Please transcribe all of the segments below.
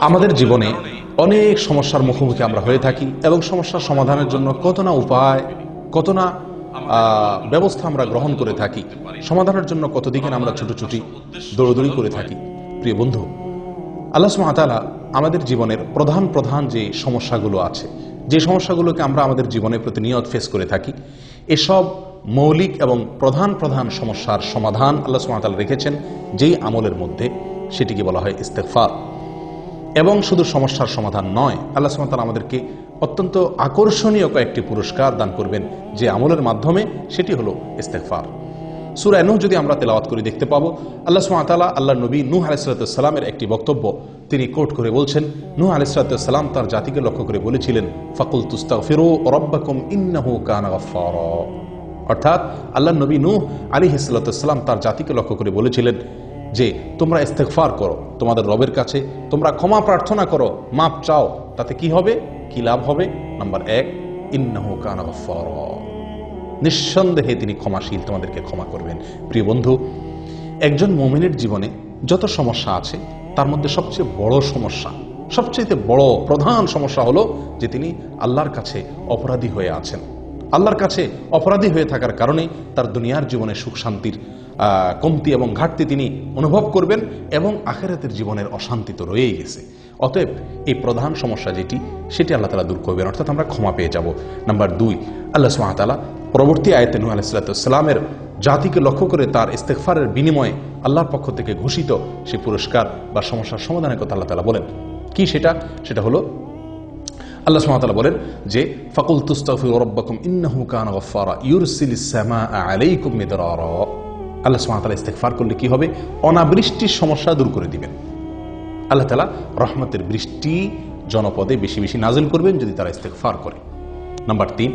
আমাদের জীবনে অনেক সমস্যার মুখোমুখি আমরা হয়ে থাকি এবং সমস্যার সমাধানের জন্য কত না উপায়, কত না ব্যবস্থা আমরা গ্রহণ করে থাকি। সমাধানের জন্য কতদিকে আমরা ছুটোছুটি দৌড়দৌড়ি করে থাকি। প্রিয় বন্ধু, আল্লাহ সুবহানাহু ওয়া তাআলা আমাদের জীবনের প্রধান প্রধান যে সমস্যাগুলো আছে, যে সমস্যাগুলোকে আমরা আমাদের জীবনে প্রতিনিয়ত ফেস করে থাকি, এসব মৌলিক এবং প্রধান প্রধান সমস্যার সমাধান আল্লাহ সুবহানাহু ওয়া তাআলা রেখেছেন যেই আমলের মধ্যে, সেটিকে বলা হয় ইস্তেগফার। এবং শুধু সমস্যার সমাধান নয়, আল্লাহ সুবহানাহু ওয়া তাআলা আমাদেরকে অত্যন্ত আকর্ষণীয় কয়েকটি পুরস্কার দান করবেন যে আমলের মাধ্যমে, সেটি হলো ইস্তেগফার। সূরা নূহ যদি আমরা তেলাওয়াত করে দেখতে পাবো, আল্লাহ সুবহানাহু ওয়া তাআলা আল্লাহর নবী নূহ আলাইহিস সালামের একটি বক্তব্য তিনি কোট করে বলছেন। নূহ আলাইহিস সালাম তার জাতিকে লক্ষ্য করে বলেছিলেন, ফাকুলতু ইস্তাগফিরু রাব্বাকুম ইন্নাহু কানা গাফফারা। অর্থাৎ আল্লাহর নবী নূহ আলাইহিস সালাম তার জাতিকে লক্ষ্য করে বলেছিলেন যে তোমরা ইস্তেগফার করো, তোমাদের রবের কাছে তোমরা ক্ষমা প্রার্থনা করো, মাপ চাও। তাতে কি হবে, কি লাভ হবে? নাম্বার 1, ইন্নাহু কানা গাফফারা, নিঃসন্দেহে তিনি ক্ষমাশীল, তোমাদেরকে ক্ষমা করবেন। প্রিয় বন্ধু, একজন মুমিনের জীবনে যত সমস্যা আছে তার মধ্যে সবচেয়ে বড় সমস্যা, সবচেয়ে বড় প্রধান সমস্যা হলো যে তিনি আল্লাহর কাছে অপরাধী হয়ে আছেন। আল্লাহর কাছে অপরাধী হয়ে থাকার কারণে তার দুনিয়ার জীবনে সুখ শান্তির কমতি এবং ঘাটতি তিনি অনুভব করবেন এবং আখিরাতের জীবনের অশান্তি তো রয়েই গেছে। অতএব এই প্রধান সমস্যা যেটি, সেটি আল্লাহ তাআলা দূর করবেন, অর্থাৎ আমরা ক্ষমা পেয়ে যাব। নাম্বার 2, আল্লাহ সুবহানাহু ওয়া তাআলা পরবর্তী আয়াতে নূহ আলাইহিস সালামের জাতিকে লক্ষ্য করে তার ইস্তেগফারের বিনিময়ে আল্লাহর পক্ষ থেকে ঘোষিত সেই পুরস্কার বা সমস্যার সমাধানের কথা আল্লাহ তাআলা বলেন। কি সেটা? সেটা হলো আল্লাহ সুবহানাহু ওয়া তাআলা বলেন যে ফাকুলতু ইস্তাগফিরু রাব্বাকুম ইন্নাহু কানা গাফফারা ইউরসিলিস সামাআ আলাইকুম মিদরারা। আল্লাহ সুবহানাহু ওয়া তাআলা ইস্তেগফার করলে কি হবে? অনাবৃষ্টির সমস্যা দূর করে দিবেন। আল্লাহ তাআলা রহমতের বৃষ্টি জনপদে বেশি বেশি নাজিল করবেন যদি তারা ইস্তেগফার করে। নাম্বার 3,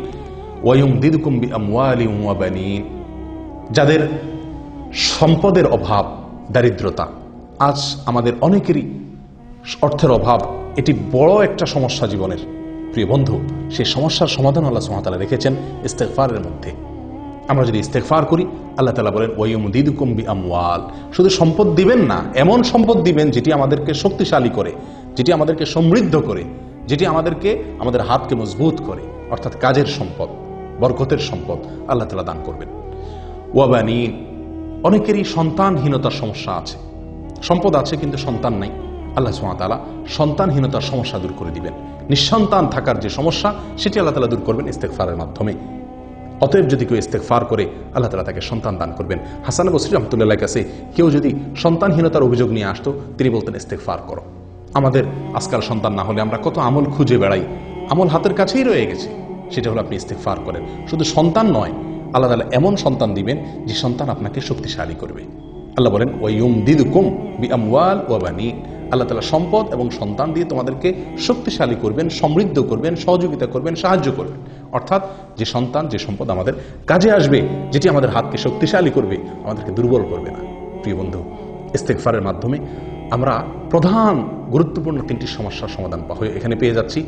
ওয়ায়ুমদিদকুম বিআমওয়ালিন ওয়া বানিন। যাদের সম্পদের অভাব, দারিদ্রতা, আজ আমাদের অনেকেরই অর্থের অভাব, এটি বড় একটা সমস্যা জীবনের। প্রিয় বন্ধু, সেই সমস্যার সমাধান আল্লাহ সুবহানাহু ওয়া তাআলা রেখেছেন ইস্তেগফারের মধ্যে। আমরা যদি ইস্তেগফার করি, আল্লাহ তাআলা বলেন ওয়ায়ুমদিদকুম বিআমওয়াল, শুধু সম্পদ দিবেন না, এমন সম্পদ দিবেন যেটি আমাদেরকে শক্তিশালী করে, যেটি আমাদেরকে সমৃদ্ধ করে, যেটি আমাদেরকে আমাদের হাতকে মজবুত করে, অর্থাৎ কাজের সম্পদ, বরকতের সম্পদ আল্লাহ তাআলা দান করবেন। ওয়া বানিন, অনেকেরই সন্তানহীনতার সমস্যা আছে, সম্পদ আছে কিন্তু সন্তান নাই। আল্লাহ সুবহানাহু ওয়া তাআলা সন্তানহীনতার সমস্যা দূর করে দিবেন। নিঃসন্তান থাকার যে সমস্যা, সেটি আল্লাহ তাআলা দূর করবেন ইস্তেগফারের মাধ্যমে। অতএব যদি কেউ ইস্তেগফার করে, আল্লাহ তাআলা তাকে সন্তান দান করবেন। হাসান বসরি রাহমাতুল্লাহর কাছে কেউ যদি সন্তানহীনতার অভিযোগ নিয়ে আসতো, তিনি বলতেন ইস্তেগফার করো। আমাদের আজকাল সন্তান না হলে আমরা কত আমল খুঁজে বেড়াই, আমল হাতের কাছেই রয়ে গেছে, সেটা হলো আপনি ইস্তেগফার করেন। শুধু সন্তান নয়, আল্লাহ তাআলা এমন সন্তান দিবেন যে সন্তান আপনাকে শক্তিশালী করবে। আল্লাহ বলেন ওয়ায়ুমদিদকুম বিআমওয়াল ওয়া বানিন, আল্লাহ তাআলা সম্পদ এবং সন্তান দিয়ে তোমাদেরকে শক্তিশালী করবেন, সমৃদ্ধ করবেন, সহযোগিতা করবেন, সাহায্য করবেন। অর্থাৎ যে সন্তান, যে সম্পদ আমাদের কাজে আসবে, যেটি আমাদের হাতকে শক্তিশালী করবে, আমাদেরকে দুর্বল করবে না। প্রিয় বন্ধু, ইস্তেগফারের মাধ্যমে আমরা প্রধান গুরুত্বপূর্ণ 3টি সমস্যার সমাধান এখানে পেয়ে যাচ্ছি।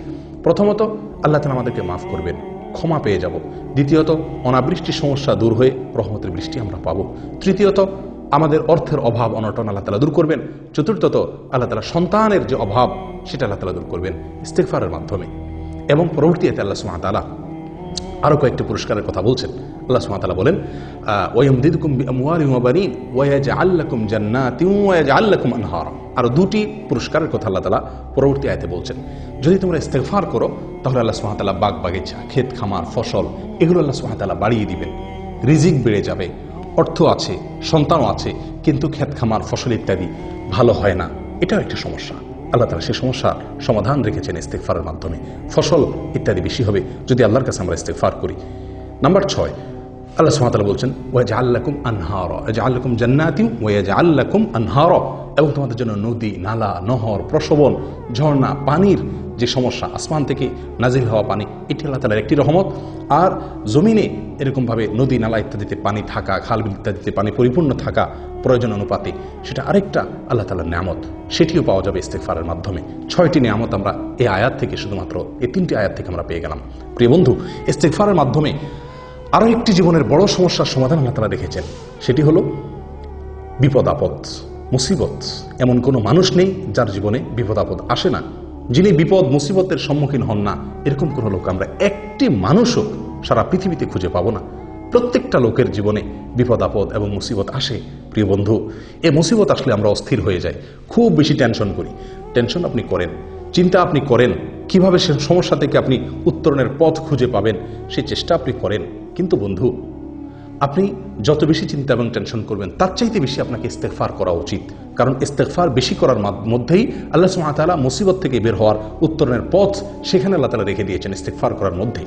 প্রথমত, আল্লাহ তাআলা আমাদেরকে মাফ করবেন, ক্ষমা পেয়ে যাব। দ্বিতীয়ত, অনাবৃষ্টির সমস্যা দূর হয়ে রহমতের বৃষ্টি আমরা পাবো। তৃতীয়ত, আমাদের অর্থের অভাব অনটন আল্লাহ তাআলা দূর করবেন। চতুর্থত, আল্লাহ তাআলা সন্তানের যে অভাব, সেটা আল্লাহ তাআলা দূর করবেন ইস্তেগফারের মাধ্যমে। এবং পরবর্তীতে আল্লাহ সুবহানাহু ওয়া তাআলা আরো কয়েকটি পুরস্কারের কথা বলছেন। আল্লাহ সুবহানাহু ওয়া তাআলা বলেন ওয়ায়ুমদিদকুম বিআমওয়ালিন ওয়া বানিন ওয়া ইয়াজআল লাকুম জান্নাতিন ওয়া ইয়াজআল লাকুম আনহারা। আরো 2টি পুরস্কারের কথা আল্লাহ তাআলা পরবর্তী আয়াতে বলছেন। যদি তোমরা ইস্তেগফার করো, তাহলে আল্লাহ সুবহানাহু ওয়া তাআলা বাগ বাগিচা, ক্ষেত খামার, ফসল, এগুলো আল্লাহ সুবহানাহু ওয়া তাআলা বাড়িয়ে দিবেন। রিজিক বেড়ে যাবে, অর্থ আছে, সন্তানও আছে, কিন্তু ক্ষেত খামার, ফসল ইত্যাদি ভালো হয় না, এটাও একটা সমস্যা। আল্লাহ তাআলা সেই সমস্যার সমাধান রেখেছেন ইস্তেগফারের মাধ্যমে। ফসল ইত্যাদি বেশি হবে যদি আল্লাহর কাছে আমরা ইস্তেগফার করি। নাম্বার 6, আল্লাহ সুবহানাহু ওয়া তাআলা বলছেন ওয়াজআল লাকুম আনহারা, আজআল লাকুম জান্নাতিন ওয়া ইয়াজআল লাকুম আনহারা, এবং তোমাদের জন্য নদী, নালা, নহর, প্রসবন, ঝর্ণা, পানির যে সমস্যা, আসমান থেকে নাজিল হওয়া পানি, এটি আল্লাহ তাআলার একটি রহমত। আর জমিনে এরকমভাবে নদী, নালা ইত্যাদিতে পানি থাকা, খাল বিল ইত্যাদিতে পানি পরিপূর্ণ থাকা প্রয়োজন অনুপাতে, সেটা আরেকটা আল্লাহ তাআলার নিয়ামত, সেটিও পাওয়া যাবে ইস্তেগফারের মাধ্যমে। 6টি নিয়ামত আমরা এই আয়াত থেকে, শুধুমাত্র এই 3টি আয়াত থেকে আমরা পেয়ে গেলাম। প্রিয় বন্ধু, ইস্তেগফারের মাধ্যমে আরো একটি জীবনের বড় সমস্যার সমাধান আল্লাহ তাআলা রেখেছেন, সেটি হলো বিপদ আপদ। মুসিবত, এমন কোনো মানুষ নেই যার জীবনে বিপদ আপদ আসে না, যিনি বিপদ মুসিবতের সম্মুখীন হন না, এরকম কোনো লোক আমরা একটি মানুষও সারা পৃথিবীতে খুঁজে পাবো না। প্রত্যেকটা লোকের জীবনে বিপদ আপদ এবং মুসিবত আসে। প্রিয় বন্ধু, এই মুসিবত আসলে আমরা অস্থির হয়ে যাই, খুব বেশি টেনশন করি। টেনশন আপনি করেন, চিন্তা আপনি করেন, কিভাবে সে সমস্যা থেকে আপনি উত্তরণের পথ খুঁজে পাবেন সেই চেষ্টা আপনি করেন। কিন্তু বন্ধু, আপনি যত বেশি চিন্তা এবং টেনশন করবেন তার চাইতে বেশি আপনাকে ইস্তেগফার করা উচিত। কারণ ইস্তেগফার বেশি করার মধ্যেই আল্লাহ সুবহানাহু ওয়া তাআলা মুসিবত থেকে বের হওয়ার উত্তরণের পথ সেখানে আল্লাহ তাআলা রেখে দিয়েছেন ইস্তেগফার করার মধ্যে।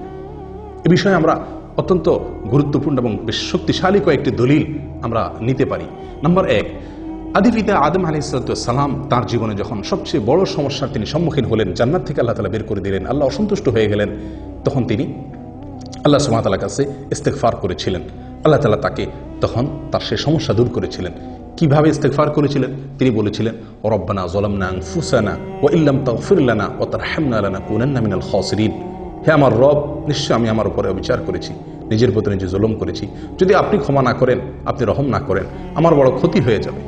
এ বিষয়ে আমরা অত্যন্ত গুরুত্বপূর্ণ এবং বেশ শক্তিশালী কয়েকটি দলিল আমরা নিতে পারি। নম্বর 1, আদিপিতা আদম আলাইহিস সালাম তার জীবনে যখন সবচেয়ে বড় সমস্যার তিনি সম্মুখীন হলেন, জান্নাত থেকে আল্লাহ তাআলা বের করে দিলেন, আল্লাহ অসন্তুষ্ট হয়ে গেলেন, তখন তিনি আল্লাহ সুবহানাহু ওয়া তাআলার কাছে ইস্তেগফার করেছিলেন। আল্লাহ তাআলা তাকে তখন তার সেই সমস্যা দূর করেছিলেন। কিভাবে ইস্তেগফার করেছিলেন? তিনি বলেছিলেন, রব্বানা যালামনা আনফুসানা ওয়া ইল্লাম তাগফির লানা ওয়া তারহামনা লানাকুনান্না মিনাল খাসিরিন। হে আমার রব, নিশ্চয় আমি আমার উপরে অবিচার করেছি, নিজের প্রতি নিজে জুলুম করেছি। যদি আপনি ক্ষমা না করেন, আপনি রহম না করেন, আমার বড় ক্ষতি হয়ে যাবে,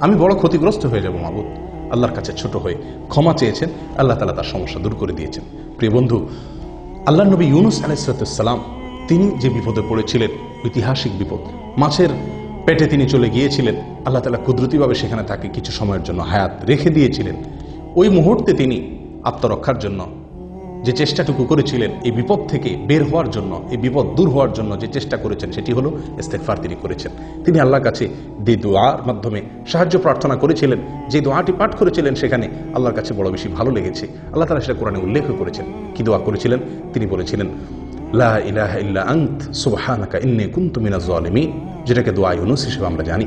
আমি বড় ক্ষতিগ্রস্ত হয়ে যাব মাবুদ। আল্লাহর কাছে ছোট হয়ে ক্ষমা চেয়েছেন, আল্লাহ তাআলা তার সমস্যা দূর করে দিয়েছেন। প্রিয় বন্ধু, আল্লাহর নবী ইউনুস আলাইহিস সালাম তিনি যে বিপদে পড়েছিলেন, ঐতিহাসিক বিপদ, মাছের পেটে তিনি চলে গিয়েছিলেন, আল্লাহ তাআলা কুদরতিভাবে সেখানে তাকে কিছু সময়ের জন্য হায়াত রেখে দিয়েছিলেন। ওই মুহূর্তে তিনি আত্মরক্ষার জন্য যে চেষ্টাটুকু করেছিলেন, এই বিপদ থেকে বের হওয়ার জন্য, এই বিপদ দূর হওয়ার জন্য যে চেষ্টা করেছেন সেটি হলো ইস্তেগফার তিনি করেছেন। তিনি আল্লাহর কাছে যে দোয়ার মাধ্যমে সাহায্য প্রার্থনা করেছিলেন, যে দোয়াটি পাঠ করেছিলেন, সেখানে আল্লাহর কাছে বড় বেশি ভালো লেগেছে। আল্লাহ তাআলা সেটা কোরআনে উল্লেখ করেছেন। কি দোয়া করেছিলেন? তিনি বলেছিলেন, লা ইলাহা ইল্লা আনত সুবহানাকা ইন্নী কুনতু মিনাজ জালিমিন, যেটাকে দোয়া ইউনুস হিসেবে আমরা জানি।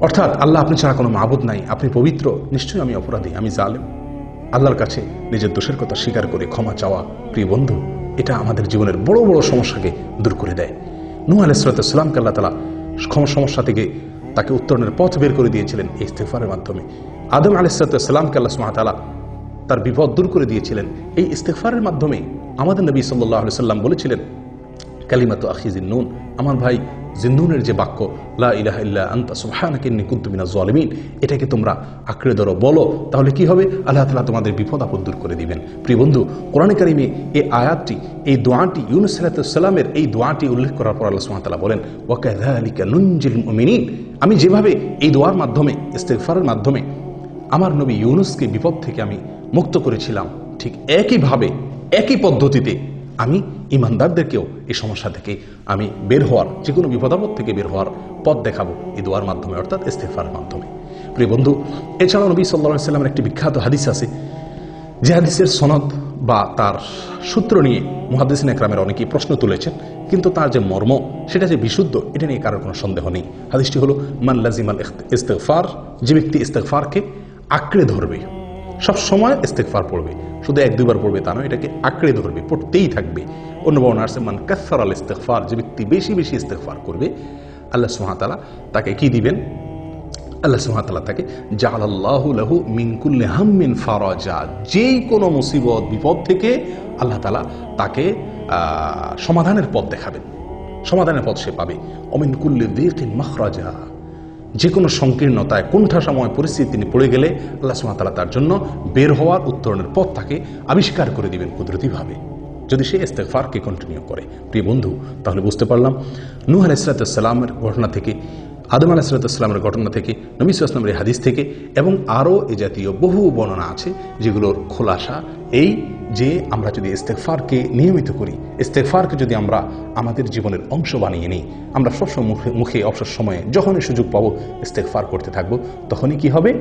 অর্থাৎ আল্লাহ আপনি ছাড়া কোনো মাবুদ নাই, আপনি পবিত্র, নিশ্চয়ই আমি অপরাধী, আমি জালেম। আল্লাহর কাছে নিজের দোষের কথা স্বীকার করে ক্ষমা চাওয়া, প্রিয় বন্ধু, এটা আমাদের জীবনের বড় বড় সমস্যাকে দূর করে দেয়। নূহ আলাইহিস সালামকে আল্লাহ তাআলা সমস্যা থেকে তাকে উত্তরণের পথ বের করে দিয়েছিলেন এই ইস্তেগফারের মাধ্যমে। আদম আলাইহিস সালামকে আল্লাহ সুবহানাহু ওয়া তাআলা তার বিপদ দূর করে দিয়েছিলেন এই ইস্তেগফারের মাধ্যমে। আমাদের নবী সাল্লাল্লাহু আলাইহি সাল্লাম বলেছিলেন, কালিমাতু আখি জিন্নুন, আমার ভাই জিন্নুনের যে বাক্য, লা ইলাহা ইল্লা আনতা সুবহানাকা ইন্নী কুনতু মিনাজ জালিমিন, এটাকে তোমরা আঁকড়ে ধরো, বলো, তাহলে কি হবে? আল্লাহ তাআলা তোমাদের বিপদ আপদ দূর করে দিবেন। প্রিয় বন্ধু, কোরআনে কারিমে এই আয়াতটি, এই দোয়াটি, ইউনুস আলাইহিস সালামের এই দোয়াটি উল্লেখ করার পর আল্লাহ সুবহানাহু ওয়া তাআলা বলেন, ওয়া কাযালিকা নুনজিল মুমিনিন, আমি যেভাবে এই দোয়ার মাধ্যমে, ইস্তেগফারের মাধ্যমে আমার নবী ইউনুসকে বিপদ থেকে আমি মুক্ত করেছিলাম, ঠিক একইভাবে, একই পদ্ধতিতে আমি ইমানদারদেরকেও এই সমস্যা থেকে আমি বের হওয়ার, যে কোনো বিপদাপদ থেকে বের হওয়ার পথ দেখাবো এই দোয়ার মাধ্যমে, অর্থাৎ ইস্তেগফারের মাধ্যমে। প্রিয় বন্ধু, এছাড়াও নবী সাল্লাল্লাহু আলাইহি ওয়াসাল্লামের একটি বিখ্যাত হাদিস আছে, যে হাদিসের সনদ বা তার সূত্র নিয়ে মুহাদ্দিসিন একরামের অনেকেই প্রশ্ন তুলেছেন, কিন্তু তার যে মর্ম, সেটা যে বিশুদ্ধ, এটা নিয়ে কারোর কোনো সন্দেহ নেই। হাদিসটি হলো, মান লাজিমাল ইস্তেগফার, যে ব্যক্তি ইস্তেগফারকে আঁকড়ে ধরবে, সব সময় ইস্তেগফার পড়বে, শুধু এক দুইবার পড়বে তা নয়, এটাকে আঁকড়ে ধরবে, পড়তেই থাকবে। অন্য বর্ণনা আছে, মান কাসসারাল ইস্তেগফার, যে ব্যক্তি বেশি বেশি ইস্তেগফার করবে, আল্লাহ সুবহানাহু ওয়া তাআলা তাকে কি দিবেন? আল্লাহ সুবহানাহু ওয়া তাআলা তাকে জাআলাল্লাহু লাহু মিন কুল্লি হাম্মিন ফারাজা, যেই কোনো মুসিবত বিপদ থেকে আল্লাহ তাআলা তাকে সমাধানের পথ দেখাবেন, সমাধানের পথ সে পাবে। ওমিন কুল্লি যিকিন মাখরাজা, যে কোনো সংকীর্ণতায়, কোণঠাসাময় পরিস্থিতি তিনি পড়ে গেলে আল্লাহ সুবহানাহু ওয়া তাআলা তার জন্য বের হওয়ার, উত্তরণের পথ তাকে আবিষ্কার করে দিবেন কুদরতিভাবে, যদি সে ইস্তেগফারকে কন্টিনিউ করে। প্রিয় বন্ধু, তাহলে বুঝতে পারলাম নূহ আলাইহিস সালামের ঘটনা থেকে, আদম আলাইহিস সালামের ঘটনা থেকে, নবী সাল্লাল্লাহু আলাইহি ওয়াসাল্লামের হাদিস থেকে, এবং আরও এ জাতীয় বহু বর্ণনা আছে যেগুলোর খোলাসা এই, যে আমরা যদি ইস্তেগফারকে নিয়মিত করি, ইস্তেগফারকে যদি আমরা আমাদের জীবনের অংশ বানিয়ে নিই, আমরা সবসময় মুখে অবসর সময়ে যখনই সুযোগ পাবো ইস্তেগফার করতে থাকবো, তখনই কি হবে?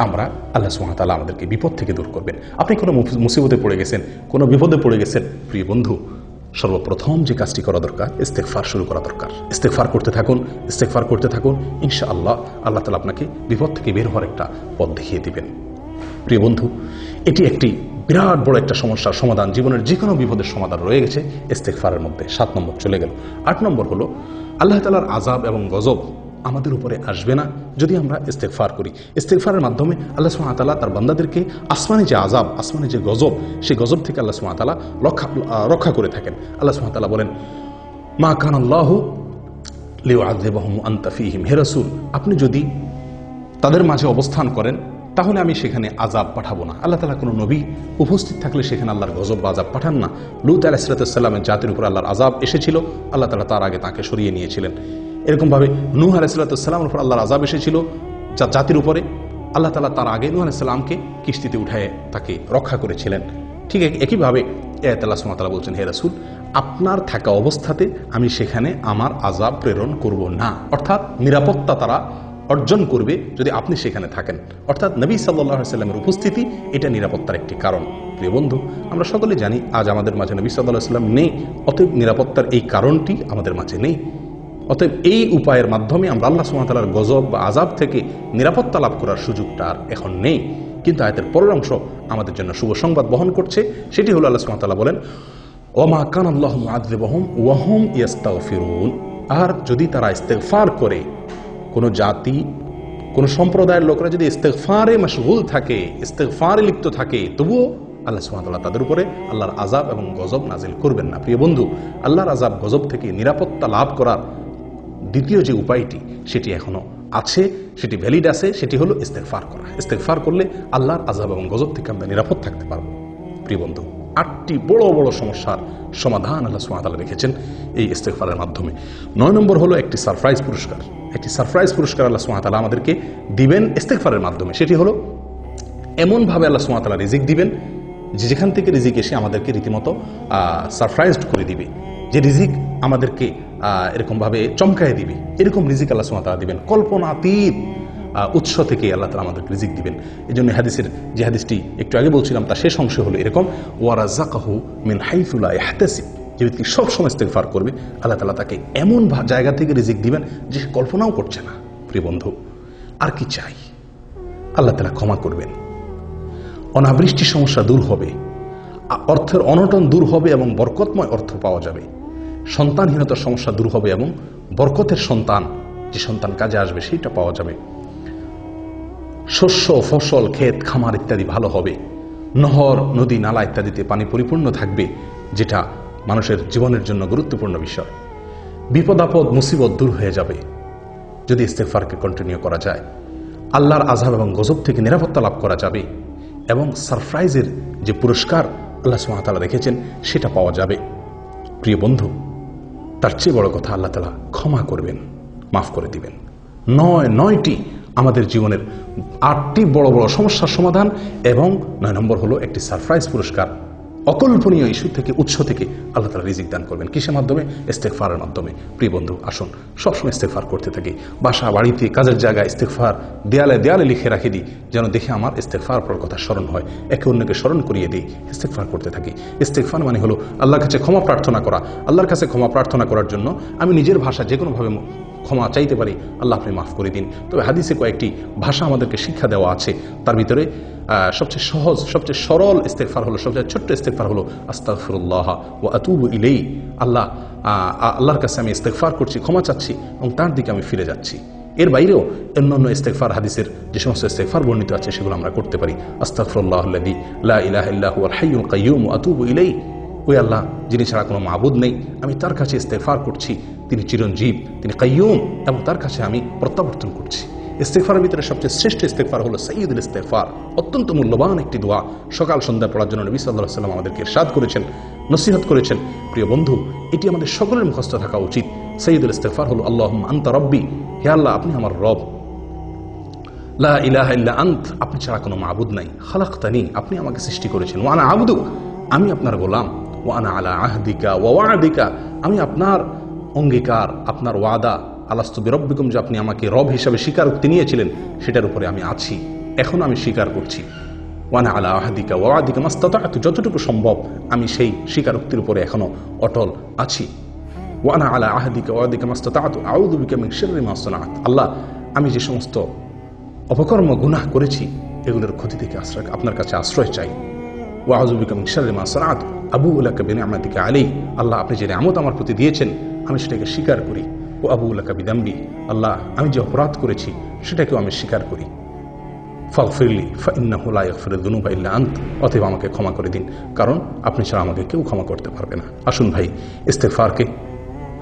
আমরা, আল্লাহ সুবহানাহু ওয়া তাআলা আমাদেরকে বিপদ থেকে দূর করবেন। আপনি কোনো মুসিবতে পড়ে গেছেন, কোনো বিপদে পড়ে গেছেন, প্রিয় বন্ধু, সর্বপ্রথম যে কাজটি করা দরকার, ইস্তেগফার শুরু করা দরকার। ইস্তেগফার করতে থাকুন, ইস্তেগফার করতে থাকুন, ইনশাআল্লাহ আল্লাহ তাআলা আপনাকে বিপদ থেকে বের হওয়ার একটা পথ দেখিয়ে দিবেন। প্রিয় বন্ধু, এটি একটি বিরাট বড় একটা সমস্যার সমাধান, জীবনের যে কোনো বিপদের সমাধান রয়ে গেছে ইস্তেগফারের মধ্যে। 7 নম্বর চলে গেল। 8 নম্বর হলো, আল্লাহ তাআলার আযাব এবং গজব আমাদের উপরে আসবে না যদি আমরা ইস্তেগফার করি। ইস্তেগফারের মাধ্যমে আল্লাহ সুবহানাহু ওয়া তাআলা তার বান্দাদেরকে আসমানি যে আযাব, আসমানি যে গজব, সেই গজব থেকে আল্লাহ সুবহানাহু ওয়া তাআলা রক্ষা করে থাকেন। আল্লাহ সুবহানাহু ওয়া তাআলা বলেন, মা কানাল্লাহু লিউআযিবাহুম ওয়া আনতা ফীহিম, হে রাসূল, আপনি যদি তাদের মাঝে অবস্থান করেন, তাহলে আমি সেখানে আযাব পাঠাবো না। আল্লাহ তাআলা কোনো নবী উপস্থিত থাকলে সেখানে আল্লাহর গজব বা আযাব পাঠান না। লূত আলাইহিস সালামের জাতির উপর আল্লাহর আযাব এসেছিল, আল্লাহ তাআলা তার আগে তাকে সরিয়ে নিয়েছিলেন। এরকমভাবে নূহ আলাইহিস সালামের উপর আল্লাহর আযাব এসেছিল জাতির উপরে, আল্লাহ তাআলা তার আগে নূহ আলাইহিস সালামকে কিস্তিতে উঠায় তাকে রক্ষা করেছিলেন। ঠিক একইভাবে আয়াতে আল্লাহ সুবহানাহু ওয়া তাআলা বলছেন, হে রাসূল, আপনার থাকা অবস্থাতে আমি সেখানে আমার আযাব প্রেরণ করব না। অর্থাৎ নিরাপত্তা তারা অর্জন করবে যদি আপনি সেখানে থাকেন। অর্থাৎ নবী সাল্লাল্লাহু আলাইহি সাল্লামের উপস্থিতি এটা নিরাপত্তার একটি কারণ। প্রিয় বন্ধু, আমরা সকলে জানি আজ আমাদের মাঝে নবী সাল্লাল্লাহু আলাইহি সাল্লাম নেই, অতএব নিরাপত্তার এই কারণটি আমাদের মাঝে নেই। অতএব এই উপায়ের মাধ্যমে আমরা আল্লাহ সুবহানাহু ওয়া তাআলার গজব বা আযাব থেকে নিরাপত্তা লাভ করার সুযোগটা আর এখন নেই। কিন্তু আয়াতের পরের অংশ আমাদের জন্য শুভ সংবাদ বহন করছে। সেটি হলো আল্লাহ সুবহানাহু ওয়া তাআলা বলেন, ওমা কানা আল্লাহু মুআযযিবাহুম ওয়া হুম ইস্তাগফিরুন। আর যদি তারা ইস্তেগফার করে, কোনো জাতি, কোনো সম্প্রদায়ের লোকরা যদি ইস্তেগফারে মশগুল থাকে, ইস্তেগফারে লিপ্ত থাকে, তবুও আল্লাহ সুবহানাহু ওয়া তাআলা তাদের উপরে আল্লাহর আযাব এবং গজব নাজিল করবেন না। প্রিয় বন্ধু, আল্লাহর আযাব গজব থেকে নিরাপত্তা লাভ করার দ্বিতীয় যে উপায়টি সেটি এখনো আছে, সেটি ভ্যালিড আছে, সেটি হলো ইস্তেগফার করা। ইস্তেগফার করলে আল্লাহর আযাব এবং গজব থেকে আমরা নিরাপদ থাকতে পারবো। প্রিয় বন্ধু, 8টি বড় বড় সমস্যার সমাধান আল্লাহ সুবহানাহু ওয়া তাআলা রেখেছেন এই ইস্তেগফারের মাধ্যমে। 9 নম্বর হলো একটি সারপ্রাইজ পুরস্কার। একটি সারপ্রাইজ পুরস্কার আল্লাহ সুবহানাহু ওয়া তাআলা আমাদেরকে দিবেন ইস্তেগফারের মাধ্যমে। সেটি হলো এমনভাবে আল্লাহ সুবহানাহু ওয়া তাআলা রিজিক দিবেন যে যেখান থেকে রিজিক এসে আমাদেরকে রীতিমতো সারপ্রাইজড করে দিবে, যে রিজিক আমাদেরকে এরকমভাবে চমকায় দিবে, এরকম রিজিক আল্লাহ সুবহানাহু ওয়া তাআলা দিবেন। কল্পনাতীত উৎস থেকে আল্লাহ তাআলা আমাদেরকে রিজিক দিবেন। এই জন্য হাদিসের যে হাদিসটি একটু আগে বলছিলাম তার শেষ অংশ হলো এরকম, ওয়ারাযাকাহু মিন হাইসু লা ইয়াহতাসিব। যে ব্যক্তি সবসময় ইস্তেগফার করবে, আল্লাহ তাআলা তাকে এমন জায়গা থেকে রিজিক দিবেন যে সে কল্পনাও করছে না। প্রিয় বন্ধু, আর কি চাই? আল্লাহ তাআলা ক্ষমা করবেন, অনাবৃষ্টির সমস্যা দূর হবে, অর্থের অনটন দূর হবে এবং বরকতময় অর্থ পাওয়া যাবে, সন্তানহীনতার সমস্যা দূর হবে এবং বরকতের সন্তান, যে সন্তান কাজে আসবে সেইটা পাওয়া যাবে, শস্য, ফসল, ক্ষেত, খামার ইত্যাদি ভালো হবে, নহর, নদী, নালা ইত্যাদিতে পানি পরিপূর্ণ থাকবে, যেটা মানুষের জীবনের জন্য গুরুত্বপূর্ণ বিষয়। বিপদ আপদ মুসিবত দূর হয়ে যাবে যদি ইস্তেগফারকে কন্টিনিউ করা যায়। আল্লাহর আযাব এবং গজব থেকে নিরাপত্তা লাভ করা যাবে এবং সারপ্রাইজের যে পুরস্কার আল্লাহ সুবহানাহু ওয়া তাআলা রেখেছেন সেটা পাওয়া যাবে। প্রিয় বন্ধু, তার চেয়ে বড় কথা, আল্লাহ তাআলা ক্ষমা করবেন, মাফ করে দিবেন। 9টি আমাদের জীবনের 8টি বড় বড় সমস্যার সমাধান এবং 9 নম্বর হলো একটি সারপ্রাইজ পুরস্কার। অকল্পনীয় ইস্যু থেকে, উৎস থেকে আল্লাহ তাআলা রিজিক দান করবেন। কিসের মাধ্যমে? ইস্তেগফারের মাধ্যমে। প্রিয় বন্ধু, আসুন সবসময় ইস্তেগফার করতে থাকি। বাসা, বাড়িতে, কাজের জায়গায় ইস্তেগফার দেয়ালে দেয়ালে লিখে রাখে দিই, যেন দেখে আমার ইস্তেগফার করার কথা স্মরণ হয়, একে অন্যকে স্মরণ করিয়ে দিই, ইস্তেগফার করতে থাকি। ইস্তেগফার মানে হলো আল্লাহর কাছে ক্ষমা প্রার্থনা করা। আল্লাহর কাছে ক্ষমা প্রার্থনা করার জন্য আমি নিজের ভাষা যে কোনোভাবে ক্ষমা চাইতে পারি, আল্লাহ আপনি মাফ করে দিন। তবে হাদিসে কয়েকটি ভাষা আমাদেরকে শিক্ষা দেওয়া আছে, তার ভিতরে সবচেয়ে সহজ, সবচেয়ে সরল ইস্তেগফার হলো, সবচেয়ে ছোট্ট ইস্তেগফার হলো আস্তাগফিরুল্লাহ ওয়া আতুবু ইলাইহি। আল্লাহর কাছে আমি ইস্তেগফার করছি, ক্ষমা চাচ্ছি এবং তার দিকে আমি ফিরে যাচ্ছি। এর বাইরেও অন্যান্য ইস্তেগফার, হাদিসের যে সমস্ত ইস্তেগফার বর্ণিত আছে সেগুলো আমরা করতে পারি। আস্তাগফিরুল্লাহাল্লাযী লা ইলাহা ইল্লা হুয়াল হাইয়ুল কাইয়্যুম ওয়া আতুবু ইলাইহি। ওই আল্লাহ যিনি ছাড়া কোনো মাবুদ নেই, আমি তার কাছে ইস্তেগফার করছি, তিনি চিরঞ্জীব, তিনি কাইয়্যুম, এবং তার কাছে আমি প্রত্যাবর্তন করছি। ইস্তেগফারের ভিতরে সবচেয়ে শ্রেষ্ঠ ইস্তেগফার হলো সাইয়্যিদুল ইস্তেগফার। অত্যন্ত মূল্যবান একটি দোয়া, সকাল সন্ধ্যা পড়ার জন্য নবী সাল্লাল্লাহু আলাইহি ওয়াসাল্লাম আমাদেরকে ইরশাদ করেছেন, নসিহত করেছেন। প্রিয় বন্ধু, এটি আমাদের সকলের মুখস্থ থাকা উচিত। সাইয়্যিদুল ইস্তেগফার হলো আল্লাহুম্মা আনতা রাব্বি, হে আল্লাহ আপনি আমার রব, লা ইলাহা ইল্লা আন্ত, আপনি ছাড়া কোনো মাবুদ নাই, খালাকতানি, আপনি আমাকে সৃষ্টি করেছেন, ওয়া আনা আবদুক, আমি আপনার গোলাম, ওয়া আনা আলা আহদিকা ওয়া ওয়া'দিকা, আমি আপনার অঙ্গীকার, আপনার ওয়াদা, আলাস্তু বিরব্বিকুম, যে আপনি আমাকে রব হিসাবে স্বীকারোক্তি নিয়েছিলেন সেটার উপরে আমি আছি, এখন আমি স্বীকার করছি। ওয়া আনা আলা আহদিকা ওয়া ওয়া'দিকা মাস্তাতা'তু, যতটুকু সম্ভব আমি সেই স্বীকারোক্তির উপরে এখনো অটল আছি। ওয়া আনা আলা আহদিকা ওয়া ওয়া'দিকা মাস্তাতা'তু আউযু বিকা মিন শাররি মা সানা'ত, আল্লাহ আমি যে সমস্ত অপকর্ম গুনাহ করেছি এগুলোর ক্ষতি থেকে আপনার কাছে আশ্রয় চাই। ওয়া আউযু বিকা মিন শাররি মা সানা'ত আবুউ লাকা বিনি'মাতিকা আলাইহি, আল্লাহ আপনি যে নিয়ামত আমার প্রতি দিয়েছেন আমি সেটাকে স্বীকার করি। ও আবুউ লাকা বিযামবি, আল্লাহ আমি যে অপরাধ করেছি সেটাকেও আমি স্বীকার করি। ফাগফিরলি ফাইন্নাহু লা ইয়াগফিরুয যুনুবা ইল্লা আন্ত, অতএব আমাকে ক্ষমা করে দিন, কারণ আপনি ছাড়া আমাকে কেউ ক্ষমা করতে পারবে না। আসুন ভাই, ইস্তেগফারকে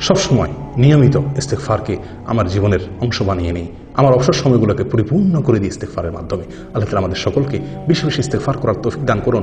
সবসময় নিয়মিত ইস্তেগফারকে আমার জীবনের অংশ বানিয়ে নিই, আমার অবসর সময়গুলোকে পরিপূর্ণ করে দিই ইস্তেগফারের মাধ্যমে। আল্লাহ তাআলা আমাদের সকলকে বেশি বেশি ইস্তেগফার করার তৌফিক দান করুন।